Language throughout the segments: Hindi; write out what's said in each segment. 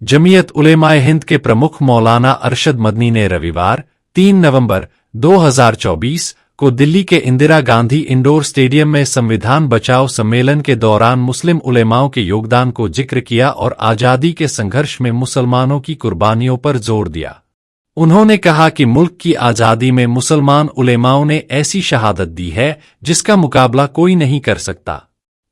जमीयत उलेमाए हिंद के प्रमुख मौलाना अरशद मदनी ने रविवार 3 नवंबर 2024 को दिल्ली के इंदिरा गांधी इंडोर स्टेडियम में संविधान बचाओ सम्मेलन के दौरान मुस्लिम उलेमाओं के योगदान को जिक्र किया और आज़ादी के संघर्ष में मुसलमानों की कुर्बानियों पर जोर दिया। उन्होंने कहा कि मुल्क की आज़ादी में मुसलमान उलेमाओं ने ऐसी शहादत दी है जिसका मुकाबला कोई नहीं कर सकता।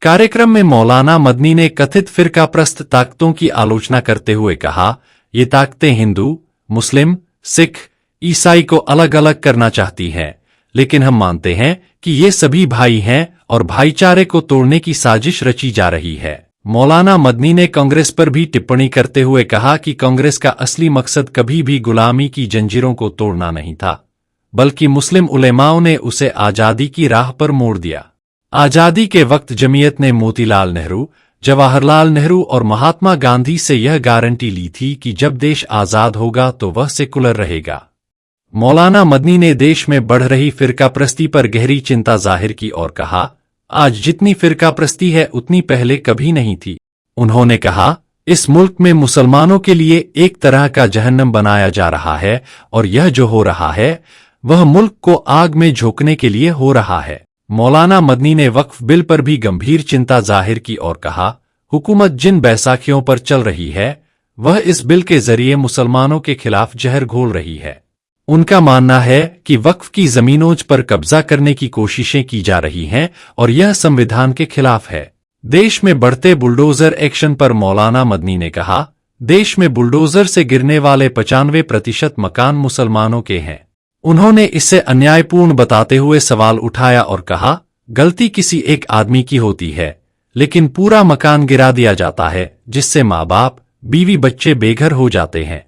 कार्यक्रम में मौलाना मदनी ने कथित फिरकाप्रस्त ताकतों की आलोचना करते हुए कहा, ये ताकतें हिंदू, मुस्लिम, सिख, ईसाई को अलग अलग करना चाहती हैं, लेकिन हम मानते हैं कि ये सभी भाई हैं और भाईचारे को तोड़ने की साजिश रची जा रही है। मौलाना मदनी ने कांग्रेस पर भी टिप्पणी करते हुए कहा कि कांग्रेस का असली मकसद कभी भी गुलामी की जंजीरों को तोड़ना नहीं था, बल्कि मुस्लिम उलेमाओं ने उसे आज़ादी की राह पर मोड़ दिया। आज़ादी के वक्त जमीयत ने मोतीलाल नेहरू, जवाहरलाल नेहरू और महात्मा गांधी से यह गारंटी ली थी कि जब देश आज़ाद होगा तो वह सेकुलर रहेगा। मौलाना मदनी ने देश में बढ़ रही फिरकाप्रस्ती पर गहरी चिंता जाहिर की और कहा, आज जितनी फिरकाप्रस्ती है उतनी पहले कभी नहीं थी। उन्होंने कहा, इस मुल्क में मुसलमानों के लिए एक तरह का जहन्नम बनाया जा रहा है और यह जो हो रहा है वह मुल्क को आग में झोंकने के लिए हो रहा है। मौलाना मदनी ने वक्फ बिल पर भी गंभीर चिंता जाहिर की और कहा, हुकूमत जिन बैसाखियों पर चल रही है वह इस बिल के जरिए मुसलमानों के खिलाफ जहर घोल रही है। उनका मानना है कि वक्फ की जमीनों पर कब्जा करने की कोशिशें की जा रही हैं और यह संविधान के खिलाफ है। देश में बढ़ते बुलडोजर एक्शन पर मौलाना मदनी ने कहा, देश में बुलडोजर से गिरने वाले 95% मकान मुसलमानों के हैं। उन्होंने इसे अन्यायपूर्ण बताते हुए सवाल उठाया और कहा, गलती किसी एक आदमी की होती है लेकिन पूरा मकान गिरा दिया जाता है जिससे माँ बाप, बीवी, बच्चे बेघर हो जाते हैं।